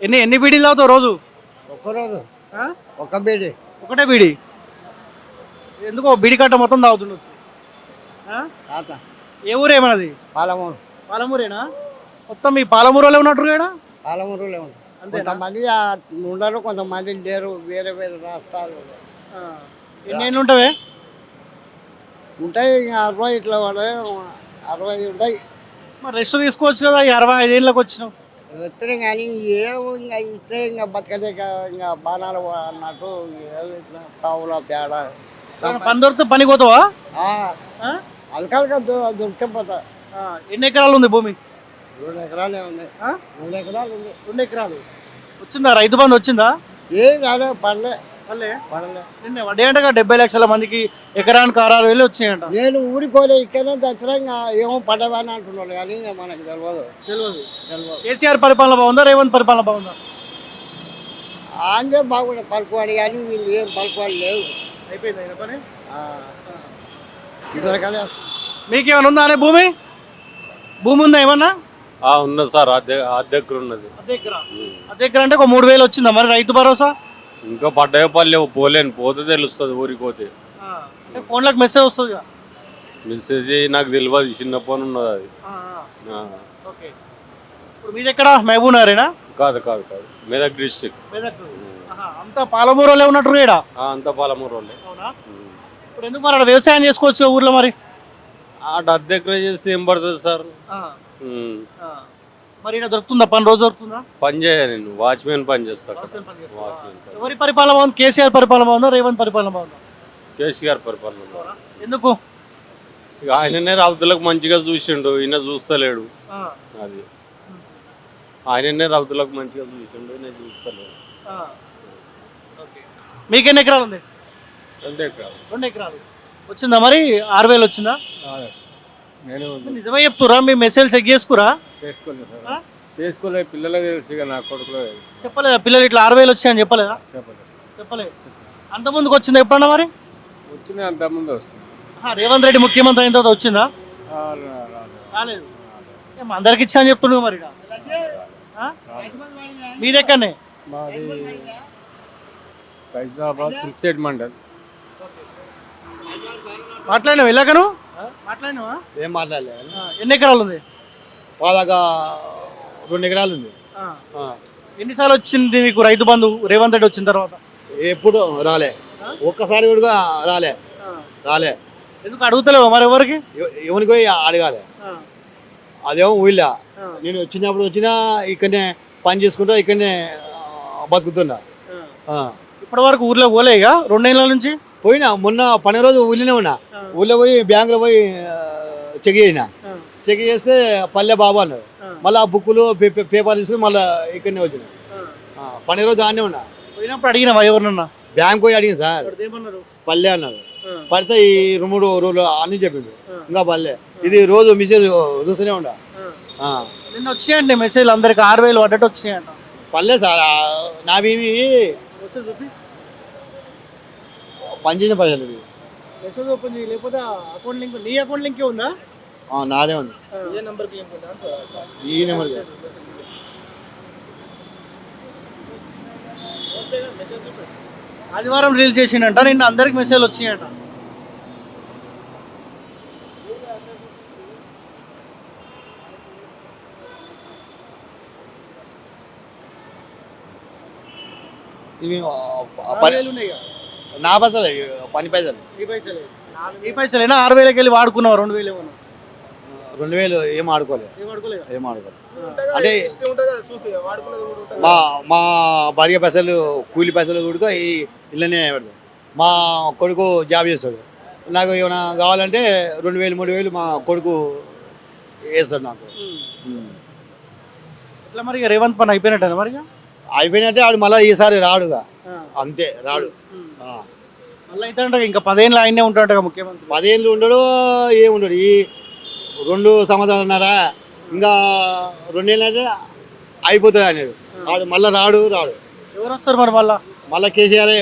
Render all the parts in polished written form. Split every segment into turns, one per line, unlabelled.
ఎన్ని ఎన్ని బీడీలు తాగుతావు రోజు?
ఒక్కరోజు
ఆ?
ఒక్క బీడి.
ఒకటే బీడీ? ఎందుకో బీడీ కట్ట మొత్తం తాగుతుండొచ్చు. ఆ?
తాత
ఏ ఊరు ఏమన్నది?
పాలమూరు.
పాలమూరేనా? మొత్తం మీ పాలమూరులో ఉన్నట్టు ఇక్కడ
పాలమూరులో ఉంది.
అంతేనా?
కొంతమంది ఉండరు, కొంతమంది లేరు, వేరే వేరే రాష్ట్రాలు
ఆ. ఎన్ని ఉంటావే?
ఉంటాయి. ఇంకా 60 ఇట్లా పడే 60 ఉంటాయి.
మరి రెస్ట్ తీసుకోవచ్చు కదా, 65 ఏళ్ళకి వచ్చినావు.
ఎత్తే కానీ ఏమో ఇంకా ఇస్తే ఇంకా బతకలేక ఇంకా బాణాలు అన్నట్టు ఏదో ఇట్లా పావుల పేడ
పని దొరికితే పని పోతావా? ఆ?
అలకాలక దొరికితే పోతా.
ఆ. ఎన్ని ఎకరాలు ఉంది భూమి?
2 ఎకరాలే ఉన్నాయి.
ఆ?
2 ఎకరాలు ఉంది.
2 ఎకరాలు వచ్చిందా? రైతు బంధు వచ్చిందా?
ఏం రాలే, పడలే.
పల్లె
పడలే.
నిన్న వడ్డీ అంటగా 70 లక్షల మందికి ఎకరానికి 6,000 వచ్చినాయంట.
నేను ఊరికోలే, ఇక్కడనే దచ్చరా ఇంకా ఏమో పడవని అంటున్నాడు కానీ ఇంకా మనకు తెలియదు.
తెలియదు. కేసీఆర్ పరిపాలన బాగుందా, రేవంత్ పరిపాలన బాగుందా?
ఆంజే బాగుండే పలుకువాడు కానీ వీళ్ళు ఏం పలుకువాడు లేవు.
అయిపోయింది అయిన పని.
ఇదివరకలే
మీకేమైనా ఉందా అనే భూమి? భూమి ఉందా ఏమన్నా?
ఉన్నది సార్, అద్దె ఉన్నది.
అద్దె ఎకరా అంటే ఒక 3,000 వచ్చిందా మరి రైతు భరోసా?
ఇంకా పడ్డాయో పర్లేవు, పోలేను, పోతే తెలుస్తుంది ఊరికి పోతే.
ఫోన్లకు మెసేజ్ వస్తుంది.
మెసేజ్ నాకు తెలియదు, చిన్న ఫోన్ ఉన్నది అది.
ఓకే. ఇప్పుడు మీది ఎక్కడ? మహబూబ్ నగరేనా?
కాదు కాదు కాదు, మెదక్ డిస్టిక్.
అంతా పాలమూరు వాళ్ళే ఉన్నట్టు ఇక్కడ?
అంతా పాలమూరు వాళ్ళే.
ఇప్పుడు ఎందుకు మరి వ్యవసాయం చేసుకోవచ్చు ఊర్లో మరి?
అద్దె ఎకరా చేస్తే ఏం పడుతుంది సార్?
మరి ఇక్కడ దొరుకుతుందా పని? రోజు దొరుకుతుందా?
పని చేయాలి, నేను వాచ్మెన్ పని చేస్తాను.
ఎవరి పరిపాలన బాగుంది? కేసీఆర్ పరిపాలన బాగుందా, రేవంత్ పరిపాలన బాగుందా?
కేసీఆర్ పరిపాలన.
ఎందుకు?
ఇక ఆయననే రౌతులకు మంచిగా చూసిండు, ఈయన చూస్తలేడు. అది ఆయననే రౌతులకు మంచిగా చూసిండు, నేను చూస్తలేడు.
మీకెన్ని ఎకరాలు ఉంది?
2 ఎకరాలు.
2 ఎకరాలు వచ్చిందా మరి? 6,000 వచ్చిందా?
నేను
నిజమే చెప్తురా? మీ మెసేజ్ చెక్ చేసుకురా?
చేసుకోలేదు సార్, చేసుకోలేదు. పిల్లలకి తెలుసు ఇక, నా కొడుకులో తెలుసు.
చెప్పలేదా పిల్లలు ఇట్లా 6,000 వచ్చాయని చెప్పలేదా? చెప్పలేదు. అంత ముందుకు వచ్చిందా ఎప్పుడన్నా మరి?
వచ్చింది, అంత ముందు వస్తుంది.
రేవంత్ రెడ్డి ముఖ్యమంత్రి అయిన తర్వాత వచ్చిందా? రాలేదు. అందరికి ఇచ్చా అని చెప్తున్నావు మరి. మీదెక్కడనే?
మాది హైదరాబాద్ సిల్క్సైడ్ మండల్.
మాట్లాడినావు వెళ్ళాకను? మాట్లాడినావా?
ఏం మాట్లాడలే.
ఎన్ని ఎకరాలు ఉంది?
పాదాగా 2 ఎకరాలు ఉంది.
ఎన్నిసార్లు వచ్చింది మీకు రైతు బంధు రేవంత్ రెడ్డి వచ్చిన తర్వాత?
ఎప్పుడు రాలే, ఒక్కసారి కూడా రాలే.
ఎందుకు అడుగుతలేవు మరి ఎవరికి?
ఎవరికి పోయి అడగాలి. అదేమో ఊళ్ళో నేను వచ్చినప్పుడు వచ్చినా ఇక్కడనే పని చేసుకుంటా, ఇక్కడనే బతుకుతున్నా.
ఇప్పటి వరకు ఊర్లో పోలే ఇక 2 ఏళ్ళ నుంచి?
పోయినా, మొన్న 12 రోజు ఊళ్ళోనే ఉన్నా. ఊళ్ళో పోయి బ్యాంకులో పోయి చెక్ చేస్తే పల్లె బాబు అన్నాడు. మళ్ళీ ఆ బుక్కులు పేపర్ తీసుకుని మళ్ళీ ఇక్కడనే వచ్చిన 12 రోజు ఆడనే ఉన్నా.
పోయినప్పుడు అడిగినా ఎవరినన్నా?
బ్యాంక్ పోయి అడిగింది సార్, పల్లె అన్నాడు. పడితే ఈ 2-3 రోజులు అని చెప్పిండు. ఇంకా పల్లె ఇది రోజు మెసేజ్ చూస్తూనే ఉండా.
నిన్న వచ్చాయండి మెసేజ్ అందరికి 6,000 పడ్డట్టు వచ్చాయంట.
పల్లె సార్, నావేమి పనిచేసిన పైసలు.
మెసేజ్ ఓపెన్ చేయి, లేకపోతే అకౌంట్ లింక్, నీ అకౌంట్ లింకే ఉందా?
నాదే ఉంది. ఈ నెంబర్
ఆదివారం రిలీజ్ చేసిండంట, నిన్న అందరికి మెసేజ్ వచ్చినాయంట.
ఇవి నా పైసలు, పని పైసలు.
ఈ పైసలేనా? 6,000కి వెళ్ళి వాడుకున్నావు? 2,000 ఏమన్నా?
2,000 ఏం ఆడుకోలేదు. అంటే మా భార్య పైసలు, కూలి పైసలు కూడా ఈ ఇళ్ళనే పెడతాడు. మా కొడుకు జాబ్ చేస్తాడు. నాకు ఏమైనా కావాలంటే 2,000 3,000 మా కొడుకు వేస్తాడు నాకు.
ఇట్లా మరి రేవంత్ పని అయిపోయినట్టు మరి?
అయిపోయినట్టే. ఆడు మళ్ళీ ఈసారి రాడుగా, అంతే రాడు.
మళ్ళీ అయితే ఇంకా 10 ఏళ్ళు ఆయనే ఉంటాడు ముఖ్యమంత్రి.
10 ఏళ్ళు ఉండడు, ఏముండడు. ఈ 2 సంవత్సరాలున్నారా, ఇంకా 2 ఏళ్ళు అయితే అయిపోతుంది అన్నాడు. ఆడు మళ్ళీ రాడు.
ఎవరు వస్తారు మరి?
మళ్ళీ కేసీఆర్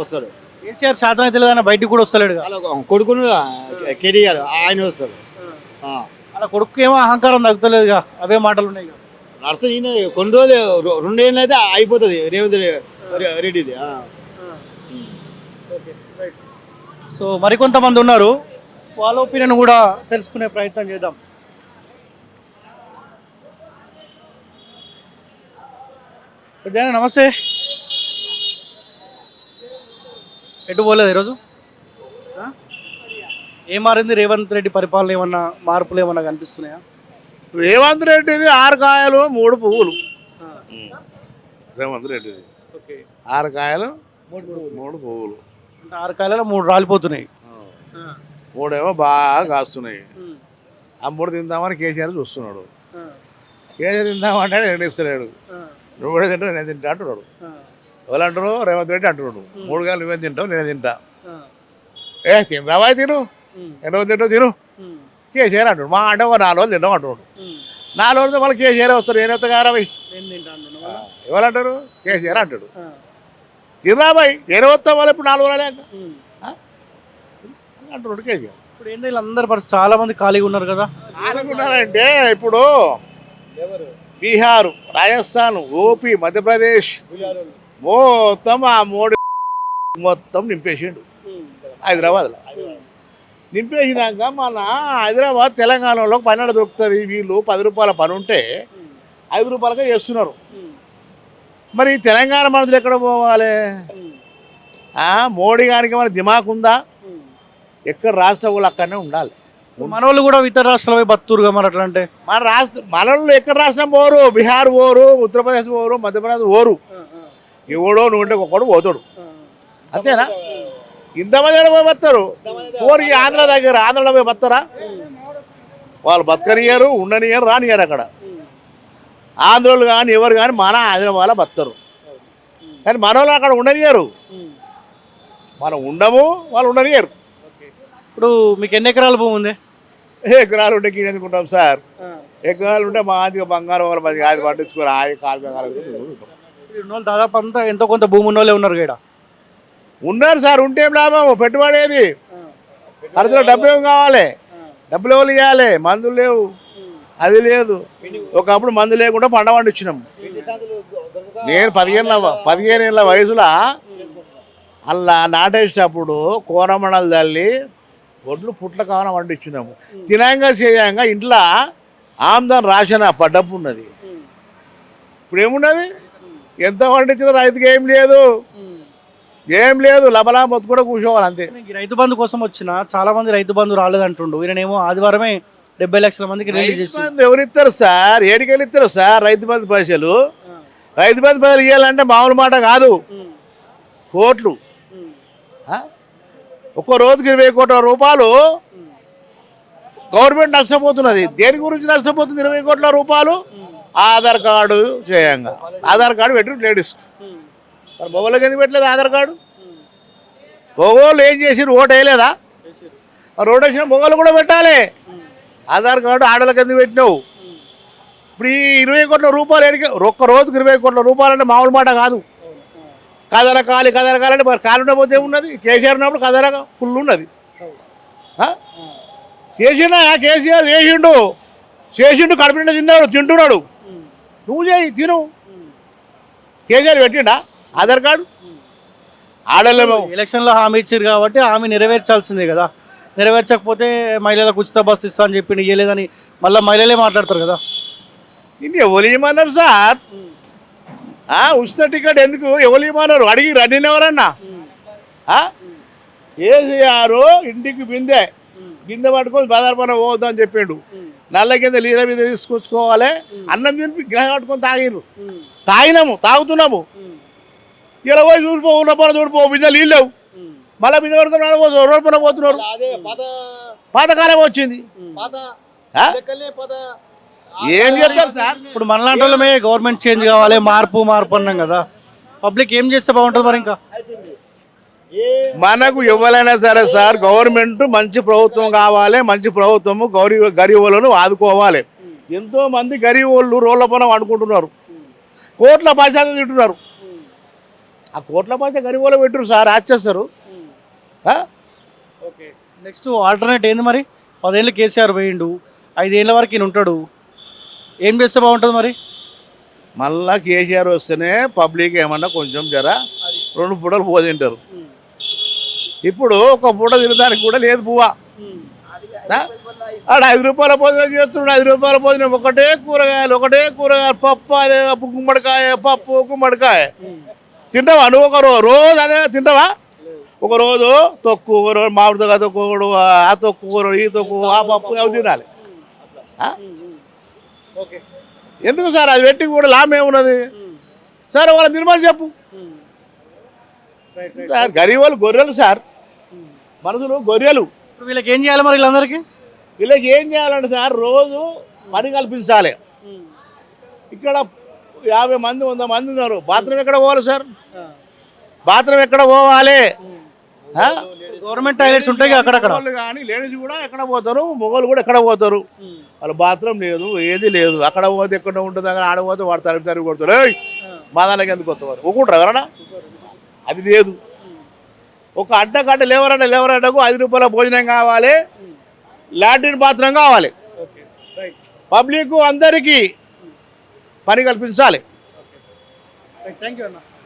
వస్తాడు.
కేసీఆర్ శాతం అయితే లేదన్న, బయటికి కూడా వస్తలేడు.
కొడుకును కేటీఆర్ ఆయన వస్తాడు.
అలా కొడుకు ఏమో అహంకారం తగ్గుతలేదుగా, అవే మాటలు ఉన్నాయి.
నడుస్తుంది ఈయన కొన్ని రోజులు 2 ఏళ్ళు అయితే అయిపోతుంది రేవంత్ రెడ్డిది.
సో మరికొంతమంది ఉన్నారు, వాళ్ళ ఒపీనియన్ కూడా తెలుసుకునే ప్రయత్నం చేద్దాం. పెద్దయినా నమస్తే. ఎటు పోలేదు ఈరోజు? ఏం మారింది? రేవంత్ రెడ్డి పరిపాలన ఏమన్నా మార్పులు ఏమన్నా కనిపిస్తున్నాయా?
రేవంత్ రెడ్డిది 6 కాయలు 3 పువ్వులు. రేవంత్ రెడ్డిది
ఓకే,
6 కాయలు 3 పువ్వులు.
అంటే 6 కాయలలో 3 రాలిపోతున్నాయి.
3 ఏమో బాగా కాస్తున్నాయి. ఆ 3 తిందామని కేసీఆర్ చూస్తున్నాడు. కేసీఆర్ తిందామంటే నేను ఇస్తలేడు. నువ్వు కూడా తింటావు నేను తింటా అంటున్నాడు. ఎవరు అంటారు? రేవంత్ రెడ్డి అంటున్నాడు. 3 కాయలు నువ్వేం తింటావు నేను తింటా. తిందావా తిను, ఎన్నో తింటావు తిను. కేసీఆర్ అంటాడు. మా అంటే ఒక 4 రోజులు తింటాం అంటున్నాడు. 4 రోజులు మళ్ళీ కేసీఆర్ వస్తారు. నేను ఎత్త గారా భయ్ ఎవరంటారు? కేసీఆర్ అంటాడు. తిన్నా భయ్ నేను వస్తా వాళ్ళు ఇప్పుడు 4 రోజులు అంటున్నాడు కేసీఆర్.
ఇప్పుడు ఏంటి వీళ్ళందరూ పరిస్థితి, చాలా మంది ఖాళీగా ఉన్నారు కదా.
అనుకున్నారంటే ఇప్పుడు బీహార్, రాజస్థాన్, యూపీ, మధ్యప్రదేశ్ మొత్తం ఆ మోడీ మొత్తం నింపేసిండు. హైదరాబాద్లో నింపేసినాక మన హైదరాబాద్ తెలంగాణలో పని దొరుకుతుంది. వీళ్ళు 10 రూపాయల పని ఉంటే 5 రూపాయలుగా చేస్తున్నారు. మరి తెలంగాణ మనుషులు ఎక్కడ పోవాలి? మోడీ గారికి మన దిమాక్ ఉందా? ఎక్కడ రాష్ట్ర వాళ్ళు అక్కడనే ఉండాలి.
మన వాళ్ళు కూడా ఇతర రాష్ట్రాలు పోయి బతురుగా మరి అట్లా అంటే
మన రాష్ట్ర మనలో ఎక్కడ రాష్ట్రం పోరు? బీహార్ పోరు, ఉత్తరప్రదేశ్ పోరు, మధ్యప్రదేశ్ పోరు. ఎవడో నువ్వుంటే ఒక్కడు పోతాడు. అంతేనా? ఇంతమంది పోయి బతారు. పోరు ఆంధ్ర దగ్గర, ఆంధ్రలో పోయి బతారా? వాళ్ళు బతకనియరు, ఉండనియరు, రానియరు. అక్కడ ఆంధ్రోళ్ళు కానీ ఎవరు కానీ మన హైదరాబాద్లో బతారు. కానీ మన వాళ్ళు అక్కడ ఉండనియరు. మనం ఉండము, వాళ్ళు ఉండనియరు.
ఇప్పుడు మీకు ఎన్ని ఎకరాల భూమి ఉంది?
ఎకరాలు ఉంటే కిందనుకుంటాం సార్. ఎకరాలు ఉంటే మంచిగా బంగారం వాళ్ళు మంచిగా అది పట్టించుకోరు.
వాళ్ళు దాదాపు అంతా ఎంతో కొంత భూమి ఉన్న వాళ్ళే ఉన్నారు ఇక్కడ.
ఉన్నారు సార్. ఉంటే ఏం లాభం? పెట్టుబడి ఏది? ఖర్చులో డబ్బు ఏం కావాలి? డబ్బులు ఎవరు ఇవ్వాలి? మందులు లేవు, అది లేదు. ఒకప్పుడు మందు లేకుండా పంట పండించినాం. నేను 15 ఏళ్ళ వయసులో అలా నాటేసేటప్పుడు కోరమణాలు తల్లి ఒడ్లు పుట్ల కావాలని పండించినాము. తినంగా చేయంగా ఇంట్లో ఆమ్దాన్ రాసిన డబ్బు ఉన్నది. ఇప్పుడు ఏమున్నది? ఎంత పండించినా రైతుకి ఏం లేదు, ఏం లేదు. లబలా మొత్తం కూడా కూర్చోవాలి అంతే.
రైతు బంధు కోసం వచ్చిన చాలా మంది రైతు బంధు రాలేదంటుండు. ఈయనేమో ఆదివారమే 70 లక్షల మందికి రిలీజ్ చేస్తారు.
ఎవరిస్తారు సార్? ఏడికెళ్ళి ఇస్తారు సార్ రైతు బంధు పైసలు? రైతు బంధు పైసలు ఇవ్వాలంటే మామూలు మాట కాదు, కోట్లు. ఒక్కో రోజుకి 20 కోట్ల రూపాయలు గవర్నమెంట్ నష్టపోతున్నది. దేని గురించి నష్టపోతుంది 20 కోట్ల రూపాయలు? ఆధార్ కార్డు చేయంగా. ఆధార్ కార్డు పెట్టు లేడీస్. మరి మొగోళ్ళకి ఎందుకు పెట్టలేదు ఆధార్ కార్డు? మొగోళ్ళు ఏం చేసి ఓటు వేయలేదా? రోడ్ వేసిన మొగోళ్ళు కూడా పెట్టాలి ఆధార్ కార్డు. ఆడలకు ఎందుకు పెట్టినావు? ఇప్పుడు ఈ 20 కోట్ల రూపాయలు ఒక్క రోజుకి 20 కోట్ల రూపాయలు అంటే మామూలు మాట కాదు. కదలకాలి అంటే మరి కాలు ఉండకపోతే ఉన్నది. కేసీఆర్ ఉన్నప్పుడు కదలక ఫుల్ ఉన్నది. చేసిండా? కేసీఆర్ చేసిండు కడుపు నిండా తింటున్నాడు. నువ్వు చేయి తిను. కేసీఆర్ పెట్టిండా ఆధార్ కార్డు? ఆడలేము.
ఎలక్షన్లో హామీ ఇచ్చారు కాబట్టి హామీ నెరవేర్చాల్సిందే కదా. నెరవేర్చకపోతే మహిళలకు ఉచిత బస్సు ఇస్తా అని చెప్పి ఇవ్వలేదని మళ్ళీ మహిళలే మాట్లాడతారు కదా.
ఇది ఎవరు ఏమన్నారు సార్? ఉచిత టికెట్ ఎందుకు ఎవరు ఏమన్నారు? అడిగి రండి ఎవరన్నా. కేసీఆర్ ఇంటికి బిందె పట్టుకొని బదార్పన పోవద్దని చెప్పిండు. నల్ల కింద నీళ్ళ మీద తీసుకొచ్చుకోవాలి. అన్నం తిని గ్రహం పట్టుకొని తాగినాము, తాగుతున్నాము. ఇలా పోయి చూడిపో, ఊళ్ళ చూడిపో, బిందె నీళ్ళు లేవు. మళ్ళీ బిందె పట్టుకొని రోడ్డు పైన పోతున్నారు. పాతకాలం వచ్చింది. ఏం చెప్తారు సార్?
ఇప్పుడు మనలాంటి వాళ్ళమే గవర్నమెంట్ చేంజ్ కావాలి, మార్పు అన్నాం కదా. పబ్లిక్ ఏం చేస్తే బాగుంటుంది మరి? ఇంకా
మనకు ఎవరైనా సరే సార్ గవర్నమెంట్ మంచి ప్రభుత్వం కావాలి. మంచి ప్రభుత్వము గరీబులను ఆదుకోవాలి. ఎంతో మంది గరీబోళ్ళు రోడ్ల పైన వండుకుంటున్నారు. కోట్ల పైసలు తింటున్నారు. ఆ కోట్ల పైసలు గరీబోళ్ళు పెట్టారు సార్, ఆచేస్తారు.
ఓకే, నెక్స్ట్ ఆల్టర్నేట్ ఏంది మరి? 10 ఏళ్ళు కేసీఆర్ పోయిండు, 5 ఏళ్ళ వరకు ఈయన ఉంటాడు. ఏం చేస్తే బాగుంటుంది మరి?
మళ్ళా కేసీఆర్ వస్తేనే పబ్లిక్ ఏమన్నా కొంచెం జర 2 పూటలు పోతింటారు. ఇప్పుడు ఒక పూట తినడానికి కూడా లేదు పువ్వా. ఆడ 5 రూపాయల భోజనం చేస్తున్నాడు. 5 రూపాయల భోజనం ఒకటే కూరగాయలు పప్పు, అదే గుమ్మడికాయ పప్పు గుమ్మడికాయ. తింటావా నువ్వు? ఒక రోజు అదే తింటావా? ఒక రోజు తొక్కు, ఒక రోజు మామిడితో తొక్కుడు, ఆ తొక్కు, ఈ తొక్కు, ఆ పప్పు అవి తినాలి. ఎందుకు సార్ అది పెట్టి కూడా లాభం ఏమున్నది? సార్ వాళ్ళ నిర్మల్ చెప్పు సార్. గరీబ్ వాళ్ళు గొర్రెలు సార్, మనుషులు గొర్రెలు.
ఇప్పుడు వీళ్ళకి ఏం చేయాలి మరి వీళ్ళందరికీ?
వీళ్ళకి ఏం చేయాలంటే సార్ రోజు పని కల్పించాలి. ఇక్కడ 50 మంది 100 మంది ఉన్నారు. బాత్రూమ్ ఎక్కడ పోవాలి సార్? బాత్రూమ్ ఎక్కడ పోవాలి?
గవర్నమెంట్ టాయిలెట్స్ ఉంటాయి అక్కడక్కడ.
కానీ లేడీస్ కూడా ఎక్కడ పోతారు, మొగోళ్ళు కూడా ఎక్కడ పోతారు. వాళ్ళు బాత్రూమ్ లేదు, ఏది లేదు. అక్కడ పోతే ఎక్కడ ఉంటుంది, అక్కడ ఆడపోతే వాడు తరిగి కొడతాడు. మా దానికి ఎందుకు వస్తారు? ఒక్కుంటారు ఎవరన్నా? అది లేదు. ఒక అడ్డగడ్డ లేవరడ్డకు 5 రూపాయల భోజనం కావాలి, లాట్రిన్ బాత్రూమ్ కావాలి. పబ్లిక్ అందరికీ పని కల్పించాలి.
థ్యాంక్ యూ అన్న.